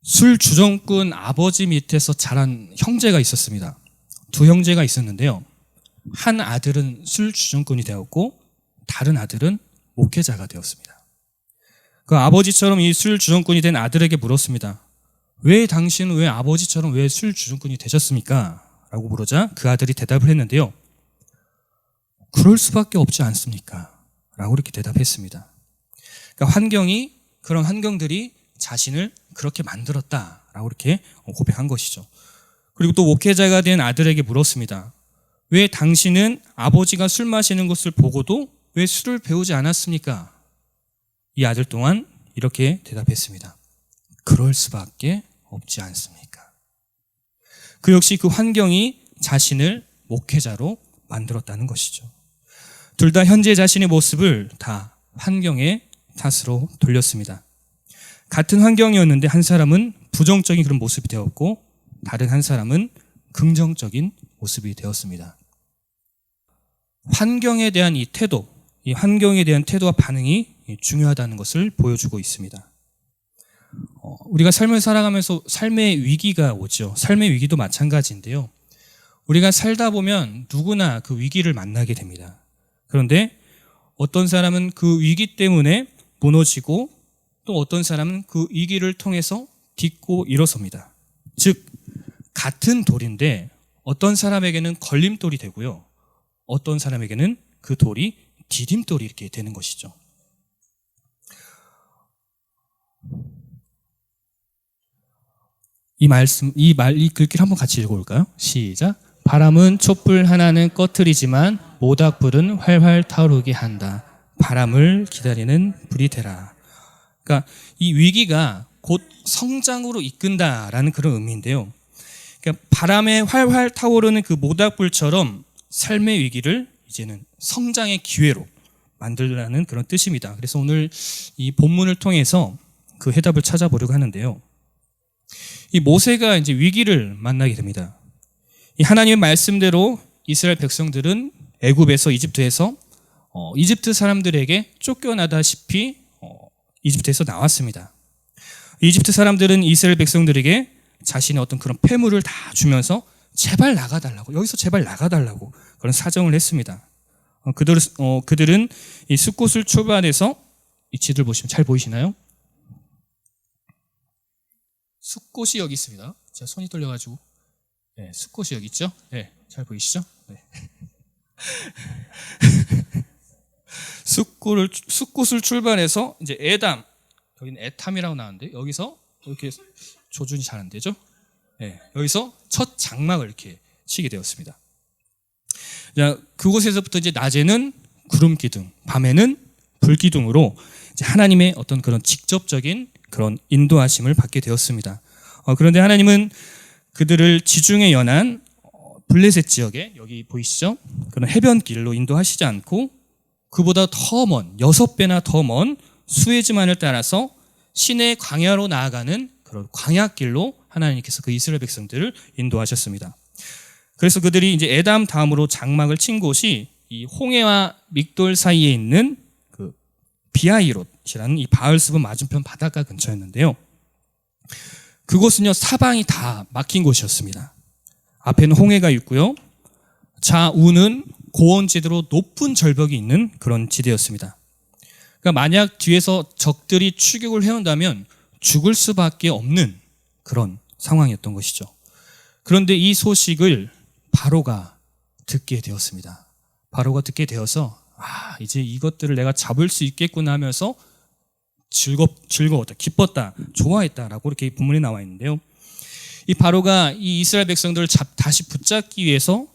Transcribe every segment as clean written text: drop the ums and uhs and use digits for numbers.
술 주정꾼 아버지 밑에서 자란 형제가 있었습니다. 두 형제가 있었는데요. 한 아들은 술 주정꾼이 되었고 다른 아들은 목회자가 되었습니다. 그 아버지처럼 이 술 주정꾼이 된 아들에게 물었습니다. 왜 당신은 왜 아버지처럼 왜 술 주정꾼이 되셨습니까? 라고 물으자 그 아들이 대답을 했는데요. 그럴 수밖에 없지 않습니까? 라고 이렇게 대답했습니다. 그러니까 그런 환경들이 자신을 그렇게 만들었다라고 이렇게 고백한 것이죠. 그리고 또 목회자가 된 아들에게 물었습니다. 왜 당신은 아버지가 술 마시는 것을 보고도 왜 술을 배우지 않았습니까? 이 아들 또한 이렇게 대답했습니다. 그럴 수밖에 없지 않습니까? 그 역시 그 환경이 자신을 목회자로 만들었다는 것이죠. 둘 다 현재 자신의 모습을 다 환경의 탓으로 돌렸습니다. 같은 환경이었는데 한 사람은 부정적인 그런 모습이 되었고 다른 한 사람은 긍정적인 모습이 되었습니다. 환경에 대한 이 환경에 대한 태도와 반응이 중요하다는 것을 보여주고 있습니다. 우리가 삶을 살아가면서 삶의 위기가 오죠. 삶의 위기도 마찬가지인데요. 우리가 살다 보면 누구나 그 위기를 만나게 됩니다. 그런데 어떤 사람은 그 위기 때문에 무너지고 또 어떤 사람은 그 위기를 통해서 딛고 일어섭니다. 즉 같은 돌인데 어떤 사람에게는 걸림돌이 되고요. 어떤 사람에게는 그 돌이 디딤돌이 이렇게 되는 것이죠. 이 글귀를 한번 같이 읽어볼까요? 시작. 바람은 촛불 하나는 꺼트리지만 모닥불은 활활 타오르게 한다. 바람을 기다리는 불이 되라. 그러니까 이 위기가 곧 성장으로 이끈다라는 그런 의미인데요. 그러니까 바람에 활활 타오르는 그 모닥불처럼 삶의 위기를 이제는 성장의 기회로 만들라는 그런 뜻입니다. 그래서 오늘 이 본문을 통해서 그 해답을 찾아보려고 하는데요. 이 모세가 이제 위기를 만나게 됩니다. 이 하나님의 말씀대로 이스라엘 백성들은 애굽에서 이집트에서 이집트 사람들에게 쫓겨나다시피 이집트에서 나왔습니다. 이집트 사람들은 이스라엘 백성들에게 자신의 어떤 그런 폐물을 다 주면서 제발 나가달라고, 여기서 제발 나가달라고 그런 사정을 했습니다. 그들은 이 숫곳을 초반에서 이 지도를 보시면 잘 보이시나요? 숫곳이 여기 있습니다. 제가 손이 떨려가지고 네, 숫곳이 여기 있죠? 네, 잘 보이시죠? 네. 숫곳을 출발해서 이제 에담, 여기는 에탐이라고 나왔는데 여기서 이렇게 조준이 잘 안 되죠? 네, 여기서 첫 장막을 이렇게 치게 되었습니다. 자, 그곳에서부터 이제 낮에는 구름 기둥, 밤에는 불 기둥으로 이제 하나님의 어떤 그런 직접적인 그런 인도하심을 받게 되었습니다. 그런데 하나님은 그들을 지중해 연안 블레셋 지역에 여기 보이시죠? 그런 해변길로 인도하시지 않고 그보다 더 먼 6배나 더 먼 수에즈만을 따라서 시내 광야로 나아가는 그런 광야길로 하나님께서 그 이스라엘 백성들을 인도하셨습니다. 그래서 그들이 이제 에담 다음으로 장막을 친 곳이 이 홍해와 믹돌 사이에 있는 그 비아이롯이라는 이 바알스분 맞은편 바닷가 근처였는데요. 그곳은요 사방이 다 막힌 곳이었습니다. 앞에는 홍해가 있고요. 좌우는 고원지대로 높은 절벽이 있는 그런 지대였습니다. 그러니까 만약 뒤에서 적들이 추격을 해온다면 죽을 수밖에 없는 그런 상황이었던 것이죠. 그런데 이 소식을 바로가 듣게 되었습니다. 바로가 듣게 되어서 이제 이것들을 내가 잡을 수 있겠구나 하면서 즐거웠다, 기뻤다, 좋아했다라고 이렇게 본문에 나와 있는데요. 이 바로가 이 이스라엘 백성들을 다시 붙잡기 위해서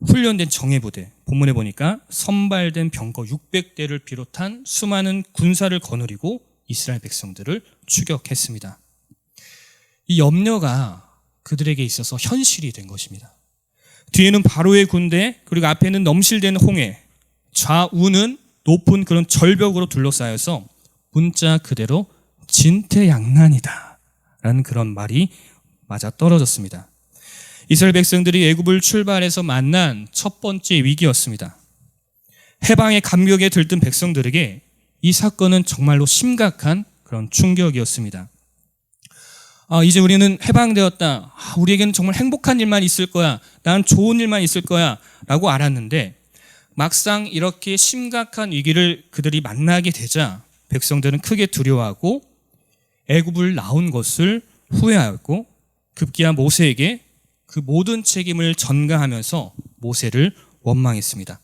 훈련된 정예부대, 본문에 보니까 선발된 병거 600대를 비롯한 수많은 군사를 거느리고 이스라엘 백성들을 추격했습니다. 이 염려가 그들에게 있어서 현실이 된 것입니다. 뒤에는 바로의 군대, 그리고 앞에는 넘실대는 홍해, 좌우는 높은 그런 절벽으로 둘러싸여서 문자 그대로 진퇴양난이다 라는 그런 말이 맞아 떨어졌습니다. 이스라엘 백성들이 애굽을 출발해서 만난 첫 번째 위기였습니다. 해방의 감격에 들뜬 백성들에게 이 사건은 정말로 심각한 그런 충격이었습니다. 이제 우리는 해방되었다. 우리에게는 정말 행복한 일만 있을 거야. 난 좋은 일만 있을 거야. 라고 알았는데 막상 이렇게 심각한 위기를 그들이 만나게 되자 백성들은 크게 두려워하고 애굽을 나온 것을 후회하였고 급기야 모세에게 그 모든 책임을 전가하면서 모세를 원망했습니다.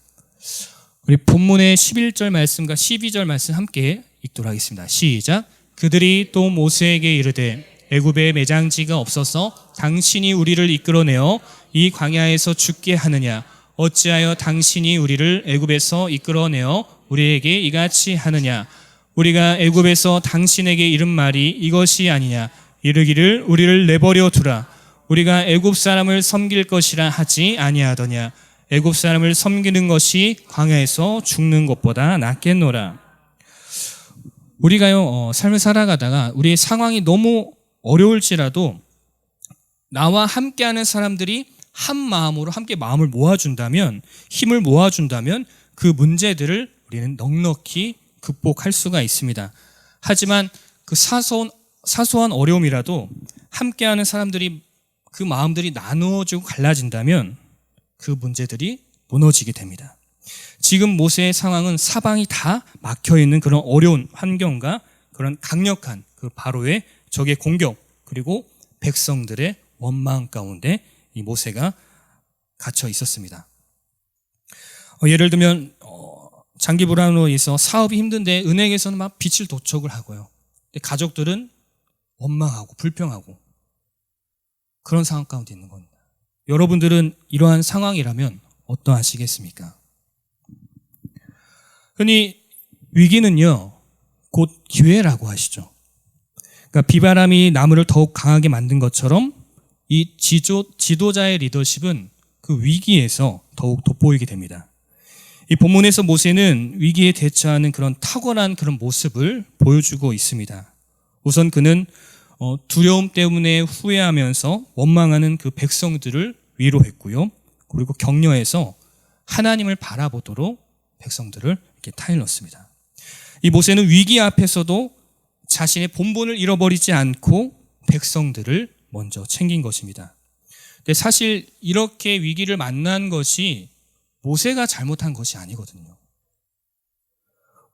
우리 본문의 11절 말씀과 12절 말씀 함께 읽도록 하겠습니다. 시작. 그들이 또 모세에게 이르되 애굽에 매장지가 없어서 당신이 우리를 이끌어내어 이 광야에서 죽게 하느냐? 어찌하여 당신이 우리를 애굽에서 이끌어내어 우리에게 이같이 하느냐? 우리가 애굽에서 당신에게 이른 말이 이것이 아니냐? 이르기를 우리를 내버려 두라. 우리가 애굽 사람을 섬길 것이라 하지 아니하더냐? 애굽 사람을 섬기는 것이 광야에서 죽는 것보다 낫겠노라. 우리가요 삶을 살아가다가 우리의 상황이 너무 어려울지라도 나와 함께하는 사람들이 한 마음으로 함께 마음을 모아준다면, 힘을 모아준다면 그 문제들을 우리는 넉넉히 극복할 수가 있습니다. 하지만 그 사소한 어려움이라도 함께하는 사람들이 그 마음들이 나누어지고 갈라진다면 그 문제들이 무너지게 됩니다. 지금 모세의 상황은 사방이 다 막혀있는 그런 어려운 환경과 그런 강력한 그 바로의 적의 공격 그리고 백성들의 원망 가운데 이 모세가 갇혀 있었습니다. 예를 들면 장기 불안으로 인해서 사업이 힘든데 은행에서는 막 빚을 도촉을 하고요. 근데 가족들은 원망하고 불평하고 그런 상황 가운데 있는 겁니다. 여러분들은 이러한 상황이라면 어떠하시겠습니까? 흔히 위기는요 곧 기회라고 하시죠. 그러니까 비바람이 나무를 더욱 강하게 만든 것처럼 이 지도자의 리더십은 그 위기에서 더욱 돋보이게 됩니다. 이 본문에서 모세는 위기에 대처하는 그런 탁월한 그런 모습을 보여주고 있습니다. 우선 그는 두려움 때문에 후회하면서 원망하는 그 백성들을 위로했고요. 그리고 격려해서 하나님을 바라보도록 백성들을 이렇게 타일렀습니다. 이 모세는 위기 앞에서도 자신의 본분을 잃어버리지 않고 백성들을 먼저 챙긴 것입니다. 근데 사실 이렇게 위기를 만난 것이 모세가 잘못한 것이 아니거든요.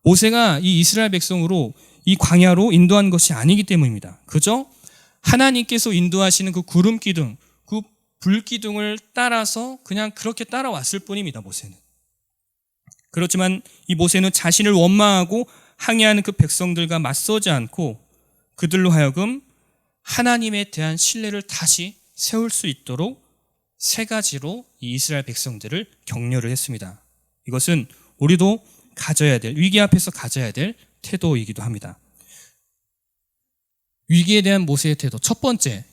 모세가 이 이스라엘 백성으로 이 광야로 인도한 것이 아니기 때문입니다. 그저 하나님께서 인도하시는 그 구름 기둥, 그 불 기둥을 따라서 그냥 그렇게 따라왔을 뿐입니다. 모세는. 그렇지만 이 모세는 자신을 원망하고 항의하는 그 백성들과 맞서지 않고 그들로 하여금 하나님에 대한 신뢰를 다시 세울 수 있도록 세 가지로 이 이스라엘 백성들을 격려를 했습니다. 이것은 우리도 가져야 될, 위기 앞에서 가져야 될 태도이기도 합니다. 위기에 대한 모세의 태도. 첫 번째,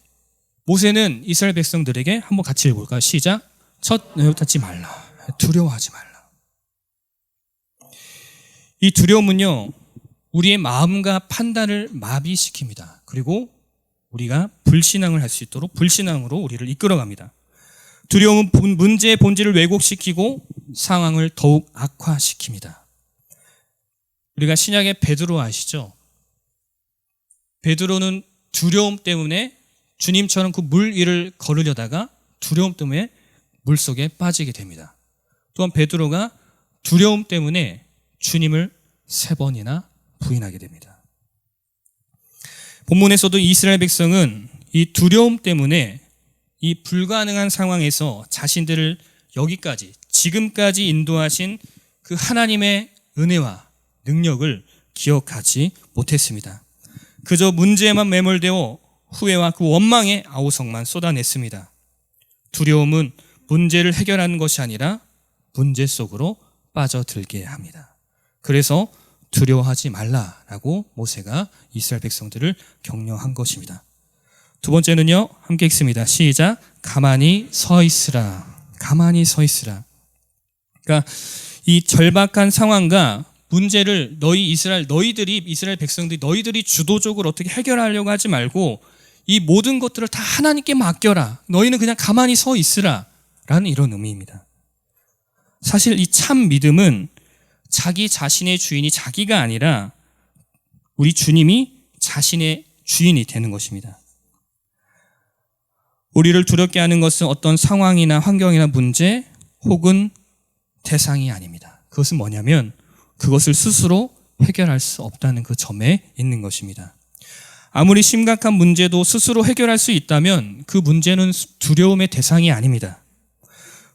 모세는 이스라엘 백성들에게 한번 같이 읽어볼까요? 시작. 하지 말라. 두려워하지 말라. 이 두려움은요, 우리의 마음과 판단을 마비시킵니다. 그리고 우리가 불신앙을 할 수 있도록 불신앙으로 우리를 이끌어갑니다. 두려움은 문제의 본질을 왜곡시키고 상황을 더욱 악화시킵니다. 우리가 신약의 베드로 아시죠? 베드로는 두려움 때문에 주님처럼 그 물 위를 걸으려다가 두려움 때문에 물속에 빠지게 됩니다. 또한 베드로가 두려움 때문에 주님을 3번이나 부인하게 됩니다. 본문에서도 이스라엘 백성은 이 두려움 때문에 이 불가능한 상황에서 자신들을 여기까지, 지금까지 인도하신 그 하나님의 은혜와 능력을 기억하지 못했습니다. 그저 문제에만 매몰되어 후회와 그 원망의 아우성만 쏟아냈습니다. 두려움은 문제를 해결하는 것이 아니라 문제 속으로 빠져들게 합니다. 그래서 두려워하지 말라라고 모세가 이스라엘 백성들을 격려한 것입니다. 두 번째는요, 함께 읽습니다. 시작. 가만히 서 있으라. 가만히 서 있으라. 그러니까 이 절박한 상황과 문제를 이스라엘 백성들이 너희들이 주도적으로 어떻게 해결하려고 하지 말고 이 모든 것들을 다 하나님께 맡겨라. 너희는 그냥 가만히 서 있으라. 라는 이런 의미입니다. 사실 이 참 믿음은 자기 자신의 주인이 자기가 아니라 우리 주님이 자신의 주인이 되는 것입니다. 우리를 두렵게 하는 것은 어떤 상황이나 환경이나 문제 혹은 대상이 아닙니다. 그것은 뭐냐면 그것을 스스로 해결할 수 없다는 그 점에 있는 것입니다. 아무리 심각한 문제도 스스로 해결할 수 있다면 그 문제는 두려움의 대상이 아닙니다.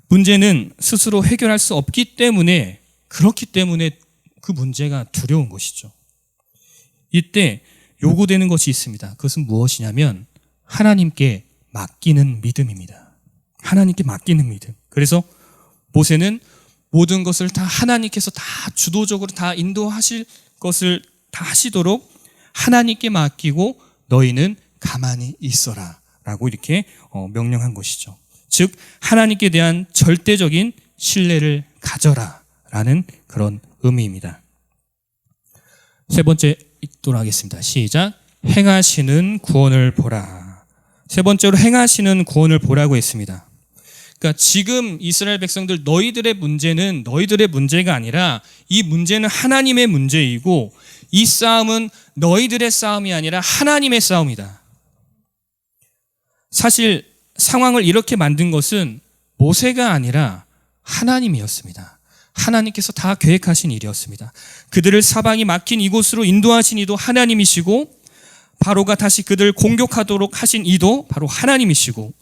문제는 스스로 해결할 수 없기 때문에, 그렇기 때문에 그 문제가 두려운 것이죠. 이때 요구되는 것이 있습니다. 그것은 무엇이냐면 하나님께 맡기는 믿음입니다. 하나님께 맡기는 믿음. 그래서 모세는 모든 것을 다 하나님께서 다 주도적으로 다 인도하실 것을 다 하시도록 하나님께 맡기고 너희는 가만히 있어라 라고 이렇게 명령한 것이죠. 즉 하나님께 대한 절대적인 신뢰를 가져라 라는 그런 의미입니다. 세 번째 읽도록 하겠습니다. 시작. 행하시는 구원을 보라. 세 번째로 행하시는 구원을 보라고 했습니다. 그러니까 지금 이스라엘 백성들, 너희들의 문제는 너희들의 문제가 아니라 이 문제는 하나님의 문제이고 이 싸움은 너희들의 싸움이 아니라 하나님의 싸움이다. 사실 상황을 이렇게 만든 것은 모세가 아니라 하나님이었습니다. 하나님께서 다 계획하신 일이었습니다. 그들을 사방이 막힌 이곳으로 인도하신 이도 하나님이시고 바로가 다시 그들을 공격하도록 하신 이도 바로 하나님이시고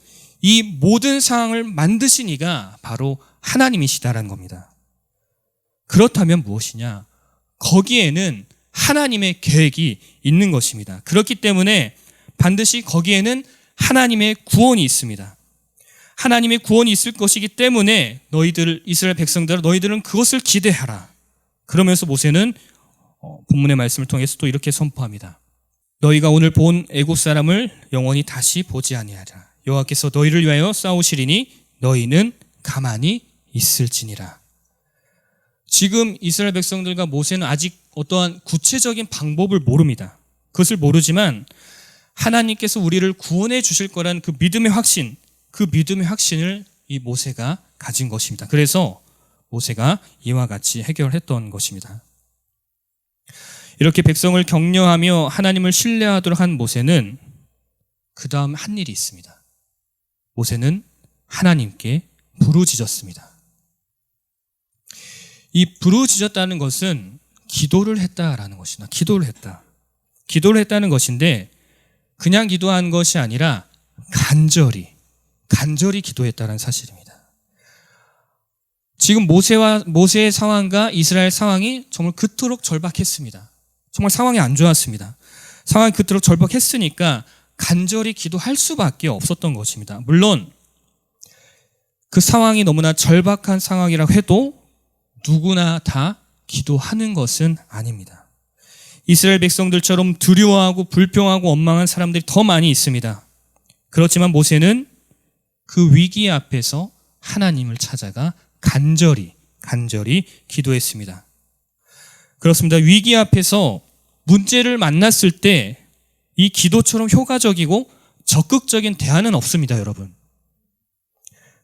이 모든 상황을 만드신 이가 바로 하나님이시다라는 겁니다. 그렇다면 무엇이냐? 거기에는 하나님의 계획이 있는 것입니다. 그렇기 때문에 반드시 거기에는 하나님의 구원이 있습니다. 하나님의 구원이 있을 것이기 때문에 너희들, 이스라엘 백성들, 너희들은 그것을 기대하라. 그러면서 모세는 본문의 말씀을 통해서 또 이렇게 선포합니다. 너희가 오늘 본 애굽 사람을 영원히 다시 보지 아니하라. 여호와께서 너희를 위하여 싸우시리니 너희는 가만히 있을지니라. 지금 이스라엘 백성들과 모세는 아직 어떠한 구체적인 방법을 모릅니다. 그것을 모르지만 하나님께서 우리를 구원해 주실 거라는 그 믿음의 확신, 그 믿음의 확신을 이 모세가 가진 것입니다. 그래서 모세가 이와 같이 해결했던 것입니다. 이렇게 백성을 격려하며 하나님을 신뢰하도록 한 모세는 그 다음 한 일이 있습니다. 모세는 하나님께 부르짖었습니다. 이 부르짖었다는 것은 기도를 했다라는 것이나 기도를 했다. 기도를 했다는 것인데 그냥 기도한 것이 아니라 간절히 기도했다는 사실입니다. 지금 모세의 상황과 이스라엘 상황이 정말 그토록 절박했습니다. 정말 상황이 안 좋았습니다. 상황이 그토록 절박했으니까 간절히 기도할 수밖에 없었던 것입니다. 물론 그 상황이 너무나 절박한 상황이라고 해도 누구나 다 기도하는 것은 아닙니다. 이스라엘 백성들처럼 두려워하고 불평하고 원망한 사람들이 더 많이 있습니다. 그렇지만 모세는 그 위기 앞에서 하나님을 찾아가 간절히 기도했습니다. 그렇습니다. 위기 앞에서 문제를 만났을 때 이 기도처럼 효과적이고 적극적인 대안은 없습니다, 여러분.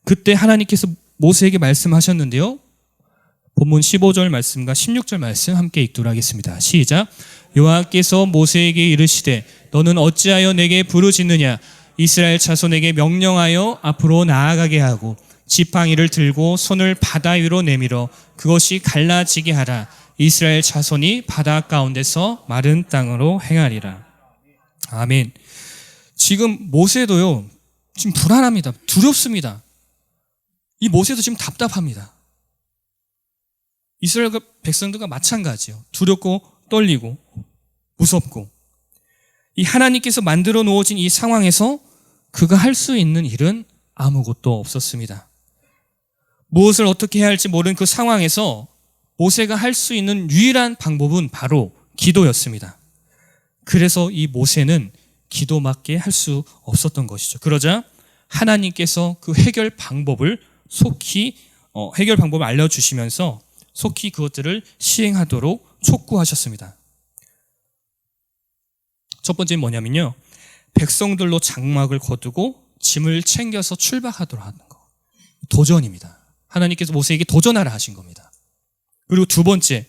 그때 하나님께서 모세에게 말씀하셨는데요. 본문 15절 말씀과 16절 말씀 함께 읽도록 하겠습니다. 시작. 여호와께서 모세에게 이르시되 너는 어찌하여 내게 부르짖느냐? 이스라엘 자손에게 명령하여 앞으로 나아가게 하고 지팡이를 들고 손을 바다 위로 내밀어 그것이 갈라지게 하라. 이스라엘 자손이 바다 가운데서 마른 땅으로 행하리라. 아멘. 지금 모세도요, 지금 불안합니다. 두렵습니다. 이 모세도 지금 답답합니다. 이스라엘 백성들과 마찬가지예요. 두렵고 떨리고 무섭고 이 하나님께서 만들어 놓으신 이 상황에서 그가 할 수 있는 일은 아무것도 없었습니다. 무엇을 어떻게 해야 할지 모르는 그 상황에서 모세가 할 수 있는 유일한 방법은 바로 기도였습니다. 그래서 이 모세는 기도밖에 할 수 없었던 것이죠. 그러자 하나님께서 그 해결 방법을 알려주시면서 속히 그것들을 시행하도록 촉구하셨습니다. 첫 번째는 뭐냐면요, 백성들로 장막을 거두고 짐을 챙겨서 출발하도록 하는 것. 도전입니다. 하나님께서 모세에게 도전하라 하신 겁니다. 그리고 두 번째,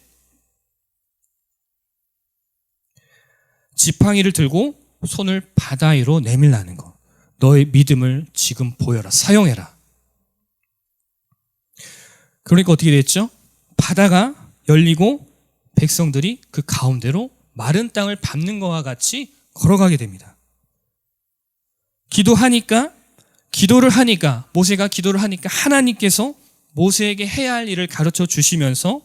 지팡이를 들고 손을 바다 위로 내밀라는 것. 너의 믿음을 지금 보여라. 사용해라. 그러니까 어떻게 됐죠? 바다가 열리고 백성들이 그 가운데로 마른 땅을 밟는 것과 같이 걸어가게 됩니다. 모세가 기도를 하니까 하나님께서 모세에게 해야 할 일을 가르쳐 주시면서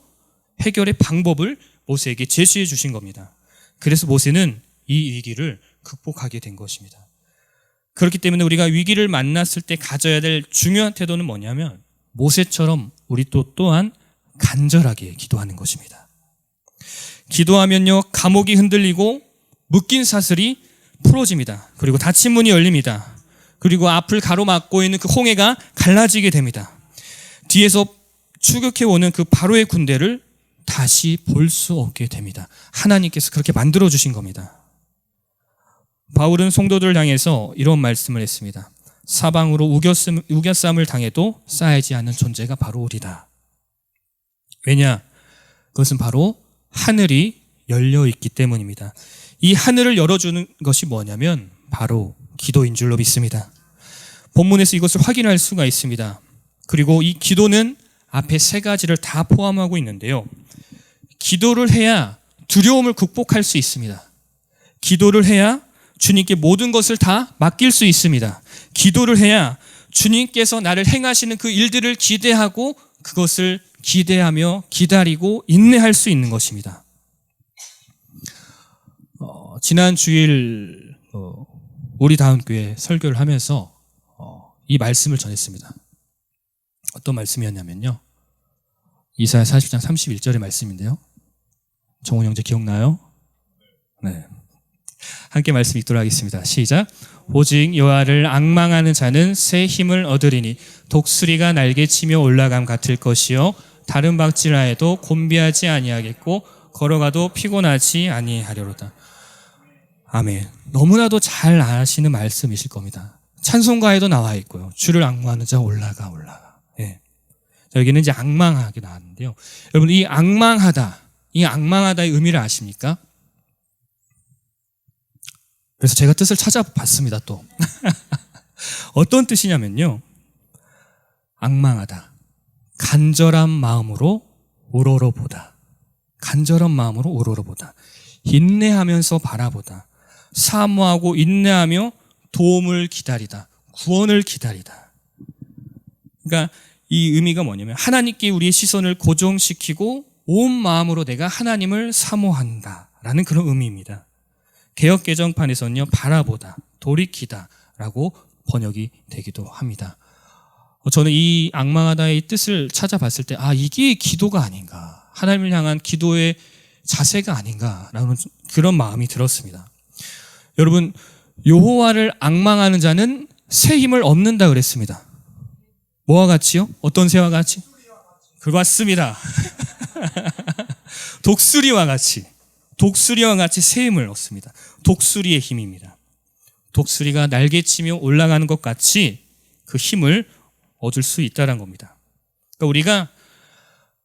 해결의 방법을 모세에게 제시해 주신 겁니다. 그래서 모세는 이 위기를 극복하게 된 것입니다. 그렇기 때문에 우리가 위기를 만났을 때 가져야 될 중요한 태도는 뭐냐면 모세처럼 우리 또한 간절하게 기도하는 것입니다. 기도하면요, 감옥이 흔들리고 묶인 사슬이 풀어집니다. 그리고 닫힌 문이 열립니다. 그리고 앞을 가로막고 있는 그 홍해가 갈라지게 됩니다. 뒤에서 추격해오는 그 바로의 군대를 다시 볼 수 없게 됩니다. 하나님께서 그렇게 만들어주신 겁니다. 바울은 성도들을 향해서 이런 말씀을 했습니다. 사방으로 우겨쌈을 당해도 쌓이지 않는 존재가 바로 우리다. 왜냐? 그것은 바로 하늘이 열려있기 때문입니다. 이 하늘을 열어주는 것이 뭐냐면 바로 기도인 줄로 믿습니다. 본문에서 이것을 확인할 수가 있습니다. 그리고 이 기도는 앞에 세 가지를 다 포함하고 있는데요. 기도를 해야 두려움을 극복할 수 있습니다. 기도를 해야 주님께 모든 것을 다 맡길 수 있습니다. 기도를 해야 주님께서 나를 행하시는 그 일들을 기대하고 그것을 기대하며 기다리고 인내할 수 있는 것입니다. 지난 주일 우리 다음교회 설교를 하면서 이 말씀을 전했습니다. 어떤 말씀이었냐면요. 이사야 40장 31절의 말씀인데요. 정훈 형제 기억나요? 네. 함께 말씀 읽도록 하겠습니다. 시작. 오직 여호와를 앙망하는 자는 새 힘을 얻으리니 독수리가 날개치며 올라감 같을 것이요 다른 박질라 해도 곤비하지 아니하겠고 걸어가도 피곤하지 아니하려로다. 아멘. 너무나도 잘 아시는 말씀이실 겁니다. 찬송가에도 나와 있고요. 주를 앙망하는 자 올라가. 예. 자, 여기는 이제 앙망하게 나왔는데요. 여러분, 이 앙망하다의 의미를 아십니까? 그래서 제가 뜻을 찾아봤습니다, 또. 어떤 뜻이냐면요. 앙망하다. 간절한 마음으로 우러러보다. 간절한 마음으로 우러러보다. 인내하면서 바라보다. 사모하고 인내하며 도움을 기다리다. 구원을 기다리다. 그러니까 이 의미가 뭐냐면 하나님께 우리의 시선을 고정시키고 온 마음으로 내가 하나님을 사모한다라는 그런 의미입니다. 개역개정판에서는요, 바라보다, 돌이키다 라고 번역이 되기도 합니다. 저는 이 앙망하다의 뜻을 찾아봤을 때 이게 기도가 아닌가, 하나님을 향한 기도의 자세가 아닌가라는 그런 마음이 들었습니다. 여러분, 여호와를 앙망하는 자는 새 힘을 얻는다 그랬습니다. 뭐와 같이요? 어떤 새와 같이? 그 맞습니다. 독수리와 같이 새 힘을 얻습니다. 독수리의 힘입니다. 독수리가 날개치며 올라가는 것 같이 그 힘을 얻을 수 있다는 겁니다. 그러니까 우리가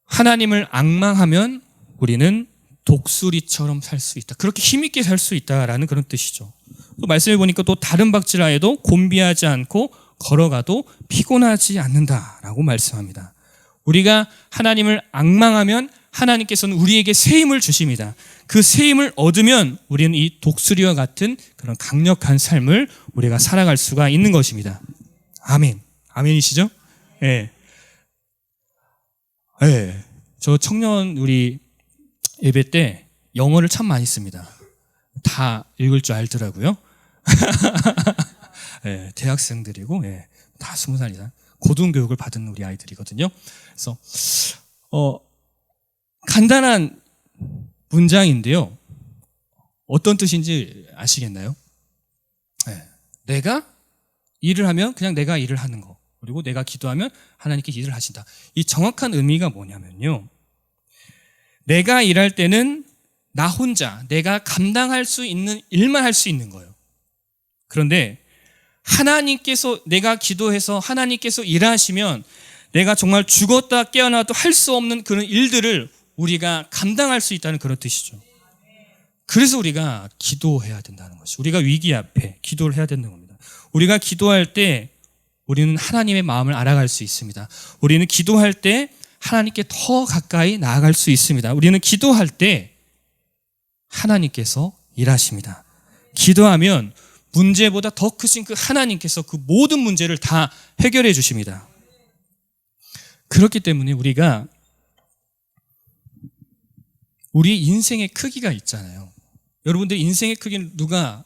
하나님을 앙망하면 우리는 독수리처럼 살 수 있다. 그렇게 힘있게 살 수 있다라는 그런 뜻이죠. 또 말씀해 보니까 또 다른 박질라 해도 곤비하지 않고 걸어가도 피곤하지 않는다라고 말씀합니다. 우리가 하나님을 앙망하면 하나님께서는 우리에게 새 힘을 주십니다. 그 새 힘을 얻으면 우리는 이 독수리와 같은 그런 강력한 삶을 우리가 살아갈 수가 있는 것입니다. 아멘. 아멘이시죠? 예. 예. 저 청년 우리 예배 때 영어를 참 많이 씁니다. 다 읽을 줄 알더라고요. 예, 대학생들이고, 예, 다 20살 이상 고등교육을 받은 우리 아이들이거든요. 그래서 간단한 문장인데요. 어떤 뜻인지 아시겠나요? 네. 내가 일을 하면 그냥 내가 일을 하는 거. 그리고 내가 기도하면 하나님께 일을 하신다. 이 정확한 의미가 뭐냐면요. 내가 일할 때는 나 혼자 내가 감당할 수 있는 일만 할 수 있는 거예요. 그런데 하나님께서 내가 기도해서 하나님께서 일하시면 내가 정말 죽었다 깨어나도 할 수 없는 그런 일들을 우리가 감당할 수 있다는 그런 뜻이죠. 그래서 우리가 기도해야 된다는 것이, 우리가 위기 앞에 기도를 해야 된다는 겁니다. 우리가 기도할 때 우리는 하나님의 마음을 알아갈 수 있습니다. 우리는 기도할 때 하나님께 더 가까이 나아갈 수 있습니다. 우리는 기도할 때 하나님께서 일하십니다. 기도하면 문제보다 더 크신 그 하나님께서 그 모든 문제를 다 해결해 주십니다. 그렇기 때문에 우리가 우리 인생의 크기가 있잖아요. 여러분들 인생의 크기는 누가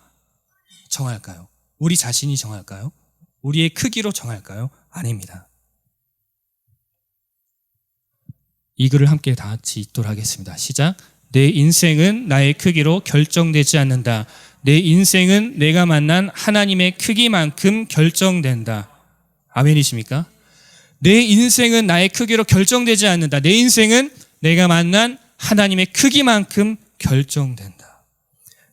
정할까요? 우리 자신이 정할까요? 우리의 크기로 정할까요? 아닙니다. 이 글을 함께 다 같이 읽도록 하겠습니다. 시작. 내 인생은 나의 크기로 결정되지 않는다. 내 인생은 내가 만난 하나님의 크기만큼 결정된다. 아멘이십니까? 내 인생은 나의 크기로 결정되지 않는다. 내 인생은 내가 만난 하나님의 크기만큼 결정된다.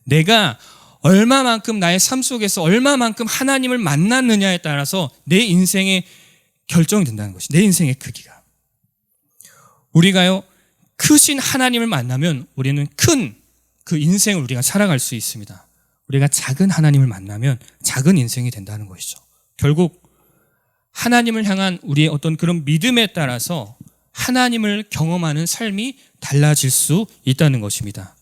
내가 얼마만큼 나의 삶 속에서 얼마만큼 하나님을 만났느냐에 따라서 내 인생의 결정이 된다는 것이, 내 인생의 크기가. 우리가요, 크신 하나님을 만나면 우리는 큰 그 인생을 우리가 살아갈 수 있습니다. 우리가 작은 하나님을 만나면 작은 인생이 된다는 것이죠. 결국 하나님을 향한 우리의 어떤 그런 믿음에 따라서 하나님을 경험하는 삶이 달라질 수 있다는 것입니다.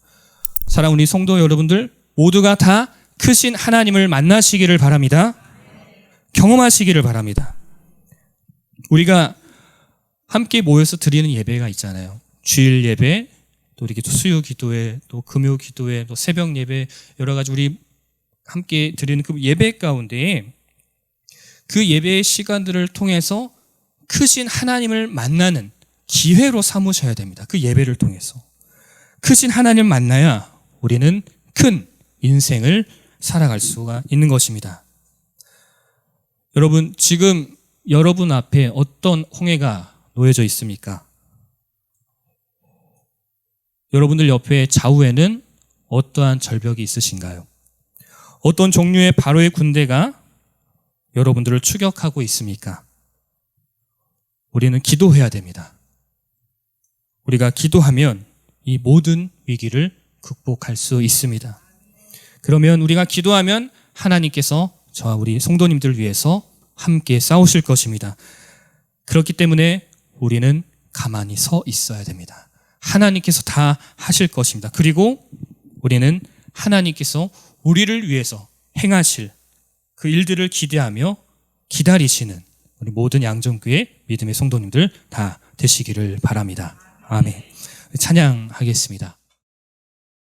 사랑하는 우리 성도 여러분들 모두가 다 크신 하나님을 만나시기를 바랍니다. 경험하시기를 바랍니다. 우리가 함께 모여서 드리는 예배가 있잖아요. 주일 예배, 또 이렇게 수요 기도회, 또 금요 기도회, 또 새벽 예배, 여러 가지 우리 함께 드리는 그 예배 가운데에 그 예배의 시간들을 통해서 크신 하나님을 만나는 기회로 삼으셔야 됩니다. 그 예배를 통해서. 크신 하나님을 만나야 우리는 큰 인생을 살아갈 수가 있는 것입니다. 여러분, 지금 여러분 앞에 어떤 홍해가 놓여져 있습니까? 여러분들 옆에 좌우에는 어떠한 절벽이 있으신가요? 어떤 종류의 바로의 군대가 여러분들을 추격하고 있습니까? 우리는 기도해야 됩니다. 우리가 기도하면 이 모든 위기를 극복할 수 있습니다. 그러면 우리가 기도하면 하나님께서 저와 우리 성도님들을 위해서 함께 싸우실 것입니다. 그렇기 때문에 우리는 가만히 서 있어야 됩니다. 하나님께서 다 하실 것입니다. 그리고 우리는 하나님께서 우리를 위해서 행하실 그 일들을 기대하며 기다리시는 우리 모든 양정교회 믿음의 성도님들 다 되시기를 바랍니다. 아멘. 찬양하겠습니다.